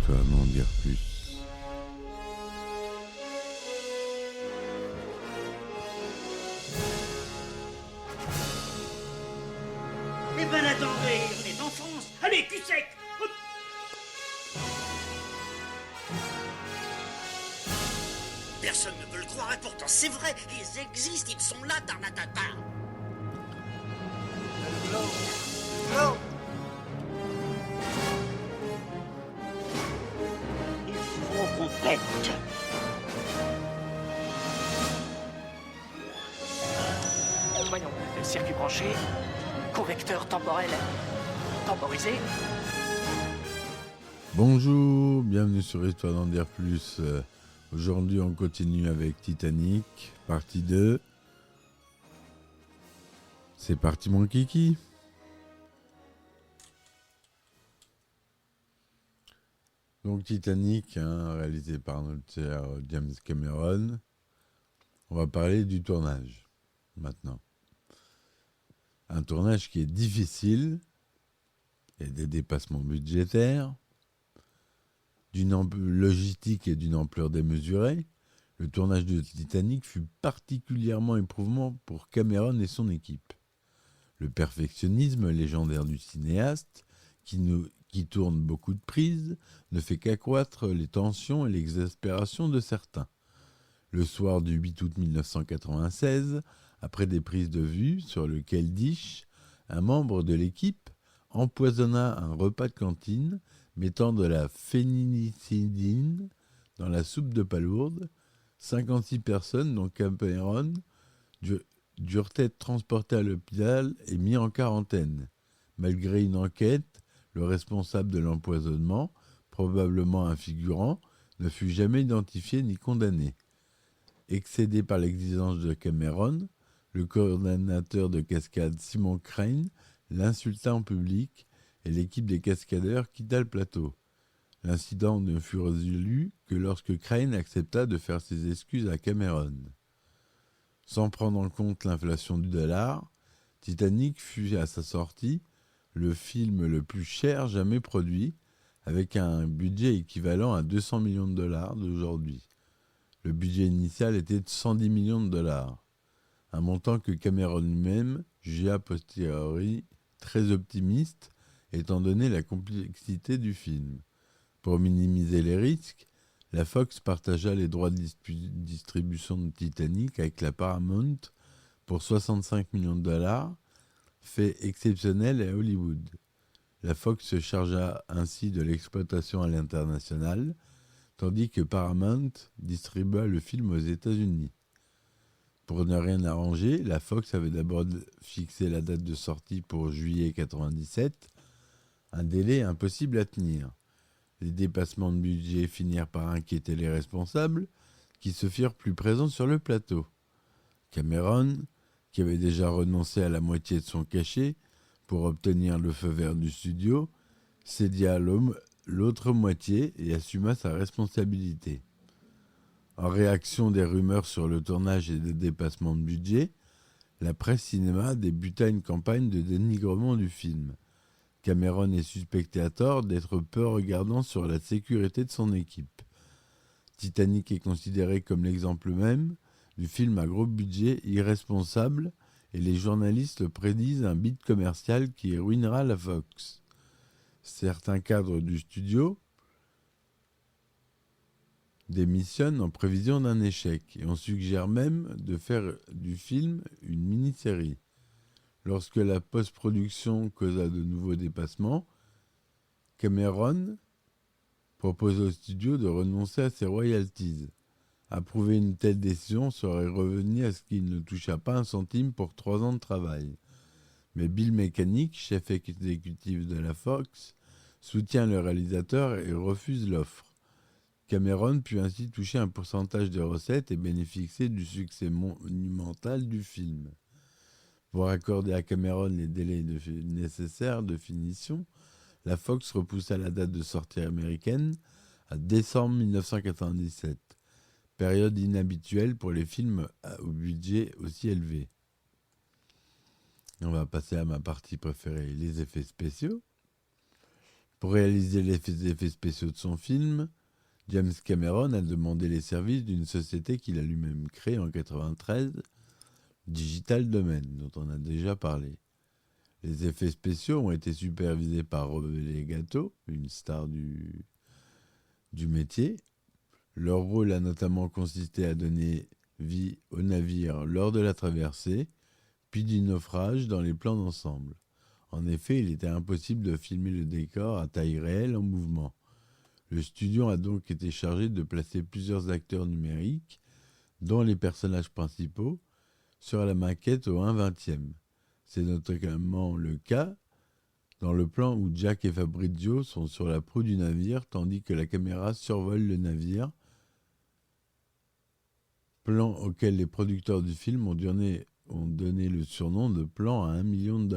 toi m'en dire plus. Eh ben attendez, on est en France. Allez, cul sec. Hop. Personne ne peut le croire et pourtant c'est vrai. Ils existent, ils sont là, Tarnatata. Il faut qu'on pète. Voyons, circuit branché, correcteur temporel temporisé. Bonjour, bienvenue sur Histoire d'en dire plus. Aujourd'hui, on continue avec Titanic, partie 2. C'est parti, mon kiki. Donc, Titanic, réalisé par notre cher James Cameron. On va parler du tournage, maintenant. Un tournage qui est difficile. Il y a des dépassements budgétaires, d'une logistique et d'une ampleur démesurée. Le tournage de Titanic fut particulièrement éprouvant pour Cameron et son équipe. Le perfectionnisme légendaire du cinéaste, qui tourne beaucoup de prises, ne fait qu'accroître les tensions et l'exaspération de certains. Le soir du 8 août 1996, après des prises de vue sur le Keldysh, un membre de l'équipe empoisonna un repas de cantine mettant de la phénicidine dans la soupe de palourde. 56 personnes, dont Cameron, durent être transportées à l'hôpital et mis en quarantaine. Malgré une enquête, le responsable de l'empoisonnement, probablement un figurant, ne fut jamais identifié ni condamné. Excédé par l'exigence de Cameron, le coordonnateur de cascade Simon Crane l'insulta en public et l'équipe des cascadeurs quitta le plateau. L'incident ne fut résolu que lorsque Crane accepta de faire ses excuses à Cameron. Sans prendre en compte l'inflation du dollar, Titanic fut à sa sortie le film le plus cher jamais produit, avec un budget équivalent à 200 millions de dollars d'aujourd'hui. Le budget initial était de 110 millions de dollars, un montant que Cameron lui-même jugeait a posteriori très optimiste, étant donné la complexité du film. Pour minimiser les risques, la Fox partagea les droits de distribution de Titanic avec la Paramount pour 65 millions de dollars, fait exceptionnel à Hollywood. La Fox se chargea ainsi de l'exploitation à l'international, tandis que Paramount distribua le film aux États-Unis. Pour ne rien arranger, la Fox avait d'abord fixé la date de sortie pour juillet 1997, un délai impossible à tenir. Les dépassements de budget finirent par inquiéter les responsables, qui se firent plus présents sur le plateau. Cameron, qui avait déjà renoncé à la moitié de son cachet pour obtenir le feu vert du studio, cédia l'autre moitié et assuma sa responsabilité. En réaction des rumeurs sur le tournage et des dépassements de budget, la presse cinéma débuta une campagne de dénigrement du film. Cameron est suspecté à tort d'être peu regardant sur la sécurité de son équipe. Titanic est considéré comme l'exemple même du film à gros budget irresponsable et les journalistes le prédisent un bid commercial qui ruinera la Fox. Certains cadres du studio démissionnent en prévision d'un échec et on suggère même de faire du film une mini-série. Lorsque la post-production causa de nouveaux dépassements, Cameron propose au studio de renoncer à ses royalties. Approuver une telle décision serait revenu à ce qu'il ne toucha pas un centime pour 3 ans de travail. Mais Bill Mechanic, chef exécutif de la Fox, soutient le réalisateur et refuse l'offre. Cameron put ainsi toucher un pourcentage des recettes et bénéficier du succès monumental du film. Pour accorder à Cameron les délais nécessaires de finition, la Fox repoussa la date de sortie américaine à décembre 1997, période inhabituelle pour les films au budget aussi élevé. On va passer à ma partie préférée, les effets spéciaux. Pour réaliser les effets spéciaux de son film, James Cameron a demandé les services d'une société qu'il a lui-même créée en 1993, Digital Domain, dont on a déjà parlé. Les effets spéciaux ont été supervisés par Robert Legato, une star du métier. Leur rôle a notamment consisté à donner vie au navire lors de la traversée, puis du naufrage dans les plans d'ensemble. En effet, il était impossible de filmer le décor à taille réelle en mouvement. Le studio a donc été chargé de placer plusieurs acteurs numériques, dont les personnages principaux, sur la maquette au 1/20. C'est notamment le cas dans le plan où Jack et Fabrizio sont sur la proue du navire tandis que la caméra survole le navire, plan auquel les producteurs du film ont donné le surnom de plan à $1 million.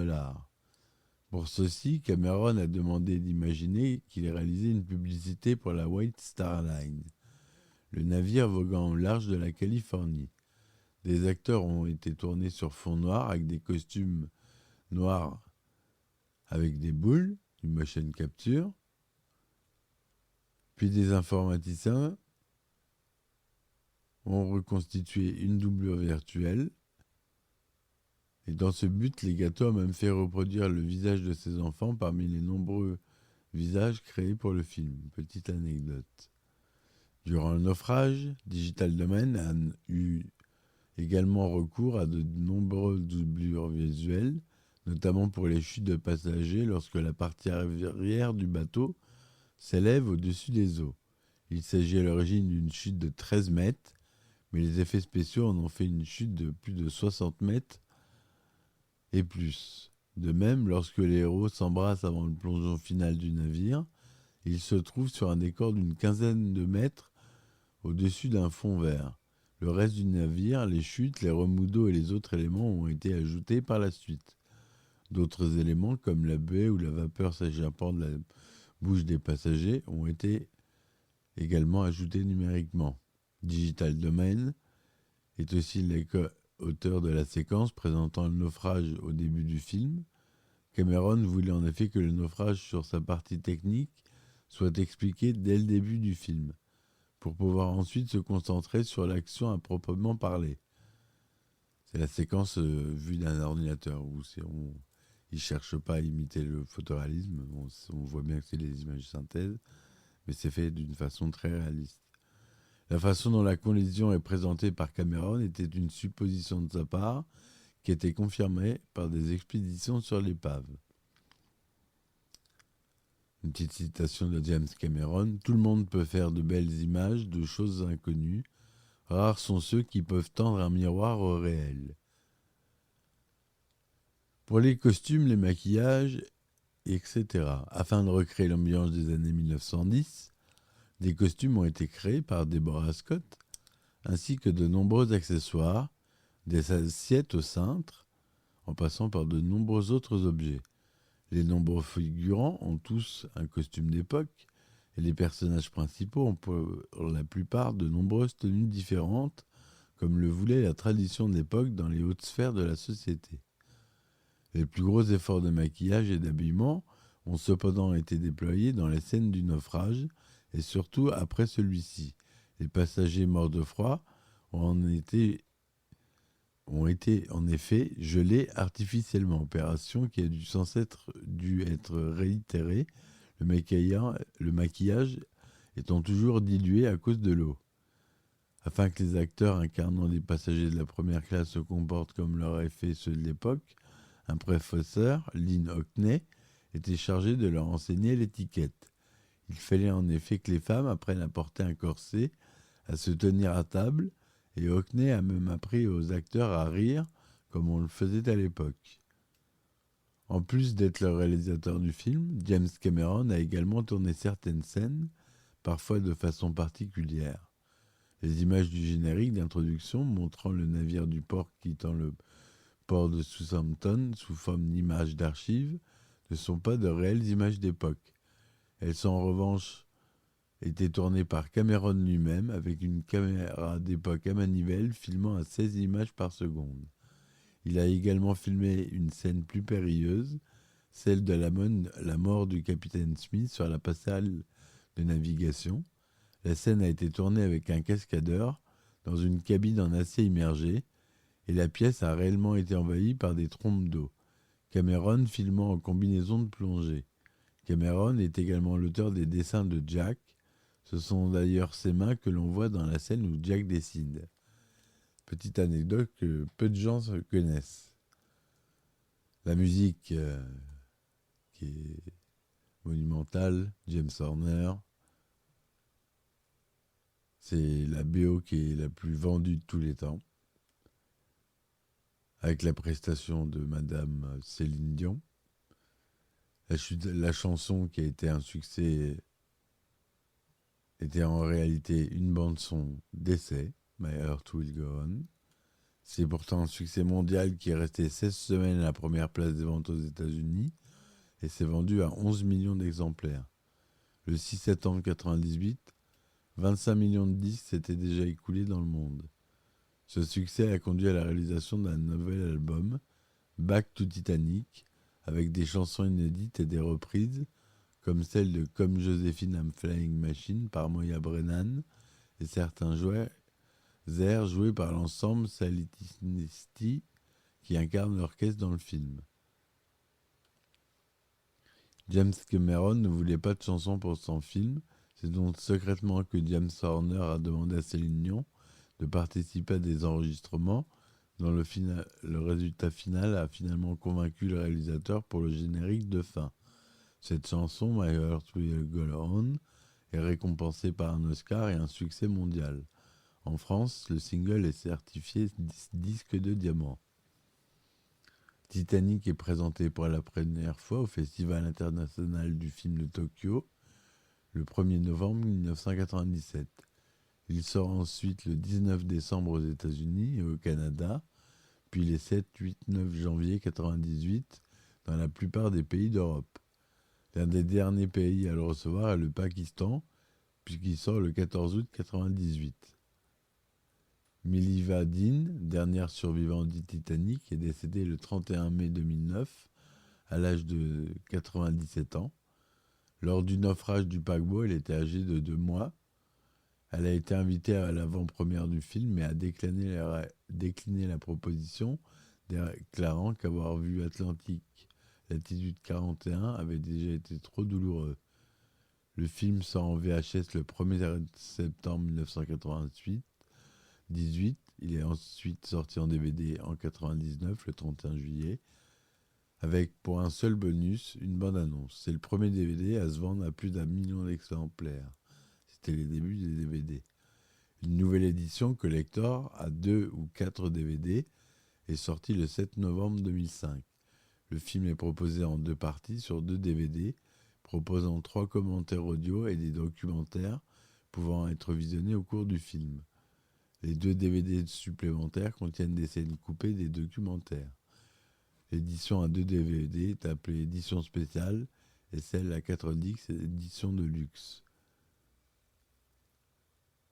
Pour ceci, Cameron a demandé d'imaginer qu'il réalisait une publicité pour la White Star Line, le navire voguant au large de la Californie. Des acteurs ont été tournés sur fond noir avec des costumes noirs avec des boules, du motion capture, puis des informaticiens ont reconstitué une doublure virtuelle. Et dans ce but, Legato a même fait reproduire le visage de ses enfants parmi les nombreux visages créés pour le film. Petite anecdote. Durant le naufrage, Digital Domain a eu également recours à de nombreuses doublures visuelles, notamment pour les chutes de passagers lorsque la partie arrière du bateau s'élève au-dessus des eaux. Il s'agit à l'origine d'une chute de 13 mètres, mais les effets spéciaux en ont fait une chute de plus de 60 mètres et plus. De même, lorsque les héros s'embrassent avant le plongeon final du navire, ils se trouvent sur un décor d'une quinzaine de mètres au-dessus d'un fond vert. Le reste du navire, les chutes, les remous d'eau et les autres éléments ont été ajoutés par la suite. D'autres éléments, comme la buée ou la vapeur s'échappant de la bouche des passagers, ont été également ajoutés numériquement. Digital Domain est aussi l'auteur de la séquence présentant le naufrage au début du film. Cameron voulait en effet que le naufrage sur sa partie technique soit expliqué dès le début du film, pour pouvoir ensuite se concentrer sur l'action à proprement parler. C'est la séquence vue d'un ordinateur où il ne cherche pas à imiter le photoréalisme. On voit bien que c'est des images synthèse, mais c'est fait d'une façon très réaliste. La façon dont la collision est présentée par Cameron était une supposition de sa part qui était confirmée par des expéditions sur l'épave. Une petite citation de James Cameron. « Tout le monde peut faire de belles images de choses inconnues. Rares sont ceux qui peuvent tendre un miroir au réel. » Pour les costumes, les maquillages, etc., afin de recréer l'ambiance des années 1910, des costumes ont été créés par Deborah Scott, ainsi que de nombreux accessoires, des assiettes au cintre, en passant par de nombreux autres objets. Les nombreux figurants ont tous un costume d'époque, et les personnages principaux ont pour la plupart de nombreuses tenues différentes, comme le voulait la tradition d'époque dans les hautes sphères de la société. Les plus gros efforts de maquillage et d'habillement ont cependant été déployés dans les scènes du naufrage, et surtout après celui-ci. Les passagers morts de froid ont été en effet gelés artificiellement, opération qui a dû être réitérée, le maquillage étant toujours dilué à cause de l'eau. Afin que les acteurs incarnant des passagers de la première classe se comportent comme l'auraient fait ceux de l'époque, un professeur, Lynn Hockney, était chargé de leur enseigner l'étiquette. Il fallait en effet que les femmes apprennent à porter un corset, à se tenir à table, et Hockney a même appris aux acteurs à rire, comme on le faisait à l'époque. En plus d'être le réalisateur du film, James Cameron a également tourné certaines scènes, parfois de façon particulière. Les images du générique d'introduction montrant le navire du port quittant le port de Southampton sous forme d'images d'archives ne sont pas de réelles images d'époque. Elles sont en revanche été tournées par Cameron lui-même avec une caméra d'époque à manivelle filmant à 16 images par seconde. Il a également filmé une scène plus périlleuse, celle de la mort du capitaine Smith sur la passerelle de navigation. La scène a été tournée avec un cascadeur dans une cabine en acier immergé et la pièce a réellement été envahie par des trompes d'eau. Cameron filmant en combinaison de plongée. Cameron est également l'auteur des dessins de Jack. Ce sont d'ailleurs ses mains que l'on voit dans la scène où Jack dessine. Petite anecdote que peu de gens connaissent. La musique qui est monumentale, James Horner. C'est la BO qui est la plus vendue de tous les temps. Avec la prestation de Madame Céline Dion. La chanson qui a été un succès était en réalité une bande-son d'essai, My Heart Will Go On. C'est pourtant un succès mondial qui est resté 16 semaines à la première place des ventes aux États-Unis et s'est vendu à 11 millions d'exemplaires. Le 6 septembre 1998, 25 millions de disques s'étaient déjà écoulés dans le monde. Ce succès a conduit à la réalisation d'un nouvel album, Back to Titanic, avec des chansons inédites et des reprises, comme celle de Comme Joséphine I'm Flying Machine par Moya Brennan et certains airs joués par l'ensemble Salitisti qui incarne l'orchestre dans le film. James Cameron ne voulait pas de chansons pour son film, c'est donc secrètement que James Horner a demandé à Céline Dion de participer à des enregistrements dont le résultat final a finalement convaincu le réalisateur pour le générique de fin. Cette chanson, My Heart Will Go On, est récompensée par un Oscar et un succès mondial. En France, le single est certifié disque de diamant. Titanic est présenté pour la première fois au Festival international du film de Tokyo le 1er novembre 1997. Il sort ensuite le 19 décembre aux États-Unis et au Canada, puis les 7, 8, 9 janvier 1998 dans la plupart des pays d'Europe. L'un des derniers pays à le recevoir est le Pakistan, puisqu'il sort le 14 août 1998. Mileva Dean, dernière survivante du Titanic, est décédée le 31 mai 2009 à l'âge de 97 ans. Lors du naufrage du paquebot, elle était âgée de 2 mois. Elle a été invitée à l'avant-première du film, mais a décliné la proposition, déclarant qu'avoir vu Atlantique latitude 41 avait déjà été trop douloureux. Le film sort en VHS le 1er septembre 1998. Il est ensuite sorti en DVD en 1999, le 31 juillet, avec pour un seul bonus, une bande-annonce. C'est le premier DVD à se vendre à plus d'1 million d'exemplaires. C'était les débuts des DVD. Une nouvelle édition collector à 2 ou 4 DVD est sortie le 7 novembre 2005. Le film est proposé en 2 parties sur 2 DVD, proposant 3 commentaires audio et des documentaires pouvant être visionnés au cours du film. Les 2 DVD supplémentaires contiennent des scènes coupées des documentaires. L'édition à 2 DVD est appelée édition spéciale et celle à 4 disques est édition de luxe.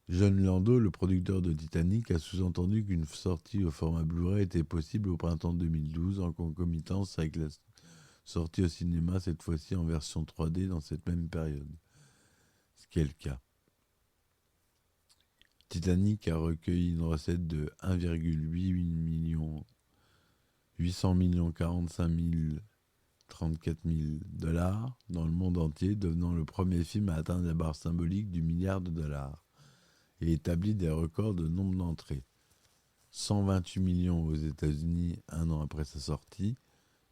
John Lando, le producteur de Titanic, a sous-entendu qu'une sortie au format Blu-ray était possible au printemps 2012 en concomitance avec la sortie au cinéma, cette fois-ci en version 3D dans cette même période. Ce qui est le cas. Titanic a recueilli une recette de 1,8 million 800 millions 45 034 000 dollars dans le monde entier, devenant le premier film à atteindre la barre symbolique du milliard de dollars et établit des records de nombre d'entrées. 128 millions aux États-Unis un an après sa sortie,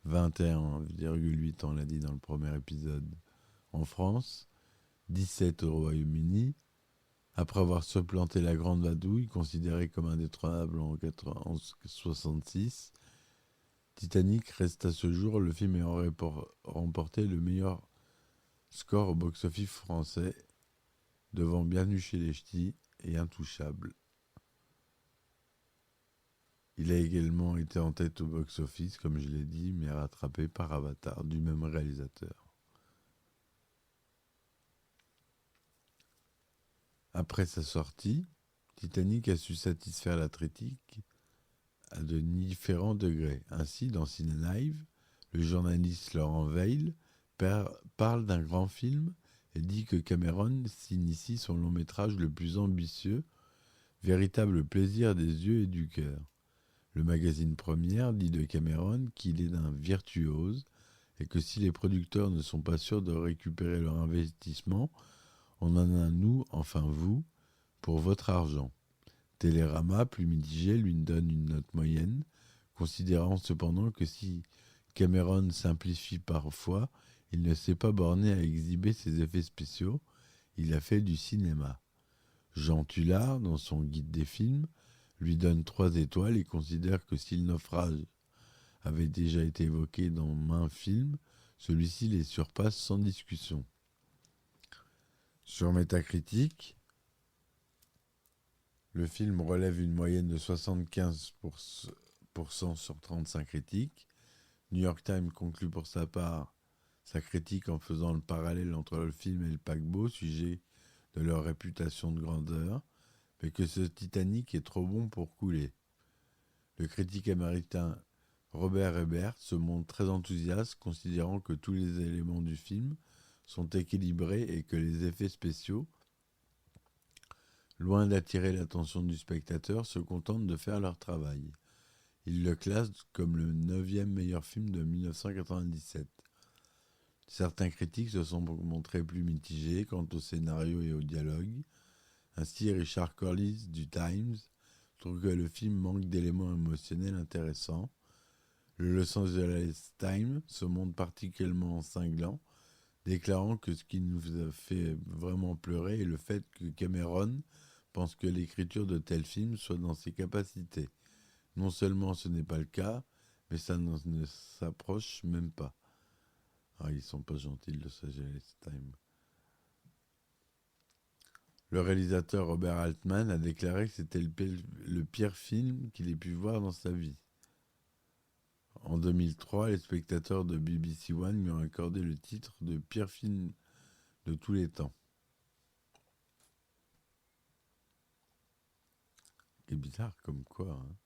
21,8 on l'a dit dans le premier épisode en France, 17 au Royaume-Uni. Après avoir supplanté La Grande Vadrouille, considérée comme indétrônable en 1966, Titanic reste à ce jour le film ayant remporté le meilleur score au box-office français, devant Bienvenue chez les Ch'tis et Intouchable. Il a également été en tête au box-office, comme je l'ai dit, mais rattrapé par Avatar, du même réalisateur. Après sa sortie, Titanic a su satisfaire la critique à de différents degrés. Ainsi, dans Ciné Live, Le journaliste Laurent Veil parle d'un grand film et dit que Cameron s'initie son long métrage le plus ambitieux, véritable plaisir des yeux et du cœur. Le magazine Première dit de Cameron qu'il est d'un virtuose et que si les producteurs ne sont pas sûrs de récupérer leur investissement, on en a nous, enfin vous, pour votre argent. Télérama, plus mitigé, lui donne une note moyenne, considérant cependant que si Cameron simplifie parfois, il ne s'est pas borné à exhiber ses effets spéciaux, il a fait du cinéma. Jean Tullard, dans son guide des films, lui donne 3 étoiles et considère que si le naufrage avait déjà été évoqué dans maints films, celui-ci les surpasse sans discussion. Sur Metacritic, le film relève une moyenne de 75% sur 35 critiques. New York Times conclut pour sa part sa critique en faisant le parallèle entre le film et le paquebot, sujet de leur réputation de grandeur, mais que ce Titanic est trop bon pour couler. Le critique américain Robert Ebert se montre très enthousiaste, considérant que tous les éléments du film sont équilibrés et que les effets spéciaux, loin d'attirer l'attention du spectateur, se contentent de faire leur travail. Il le classe comme le 9e meilleur film de 1997. Certains critiques se sont montrés plus mitigés quant au scénario et au dialogue. Ainsi, Richard Corliss du Times trouve que le film manque d'éléments émotionnels intéressants. Le Los Angeles Times se montre particulièrement cinglant, déclarant que ce qui nous a fait vraiment pleurer est le fait que Cameron pense que l'écriture de tel film soit dans ses capacités. Non seulement ce n'est pas le cas, mais ça ne s'approche même pas. Ah, ils sont pas gentils, le Los Angeles Times. Le réalisateur Robert Altman a déclaré que c'était le pire film qu'il ait pu voir dans sa vie. En 2003, les spectateurs de BBC One lui ont accordé le titre de pire film de tous les temps. C'est bizarre comme quoi. Hein.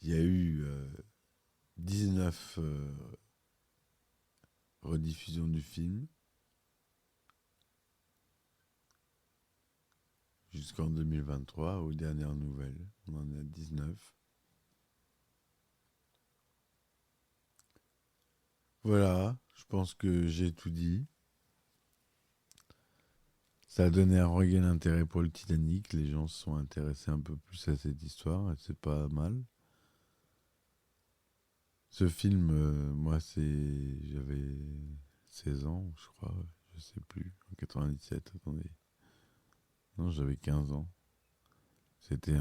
Il y a eu 19 rediffusions du film jusqu'en 2023, aux dernières nouvelles. On en a 19. Voilà, je pense que j'ai tout dit. Ça a donné un regain d'intérêt pour le Titanic. Les gens se sont intéressés un peu plus à cette histoire et c'est pas mal. Ce film, moi, j'avais 16 ans, je crois, je sais plus, en 97, attendez. Non, j'avais 15 ans. C'était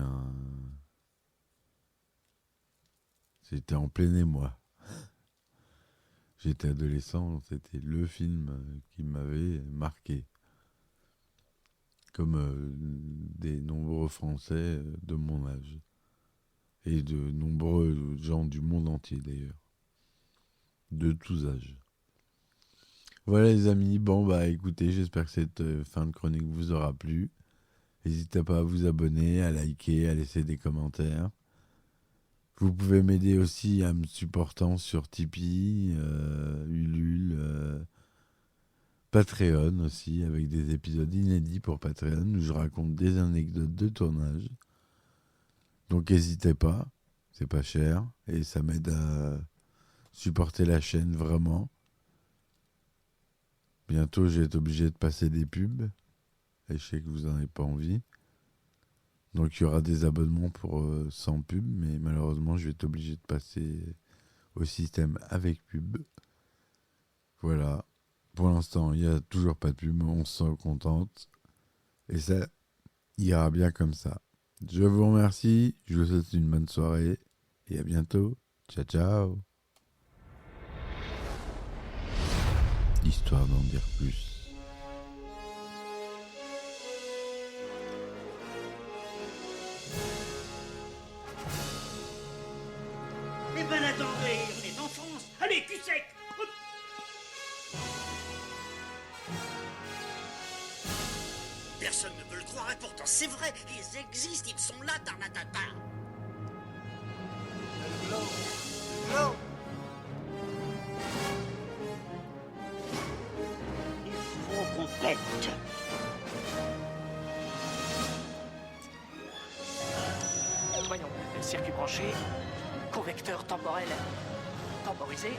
en plein émoi. J'étais adolescent, c'était le film qui m'avait marqué. Comme des nombreux Français de mon âge. Et de nombreux gens du monde entier d'ailleurs. De tous âges. Voilà les amis, bon bah écoutez, j'espère que cette fin de chronique vous aura plu. N'hésitez pas à vous abonner, à liker, à laisser des commentaires. Vous pouvez m'aider aussi en me supportant sur Tipeee, Ulule, Patreon aussi, avec des épisodes inédits pour Patreon où je raconte des anecdotes de tournage. Donc n'hésitez pas, c'est pas cher et ça m'aide à supporter la chaîne vraiment. Bientôt, je vais être obligé de passer des pubs. Et je sais que vous n'en avez pas envie. Donc, il y aura des abonnements pour sans pub. Mais malheureusement, je vais être obligé de passer au système avec pub. Voilà. Pour l'instant, il n'y a toujours pas de pub. Mais on se contente. Et ça ira bien comme ça. Je vous remercie. Je vous souhaite une bonne soirée. Et à bientôt. Ciao, ciao. Histoire d'en dire plus. Eh ben attendez, on est en France. Allez, cul sec. Hop. Personne ne peut le croire et pourtant c'est vrai, ils existent, ils sont là, Tarnatata. circuit branché, convecteur temporel temporisé.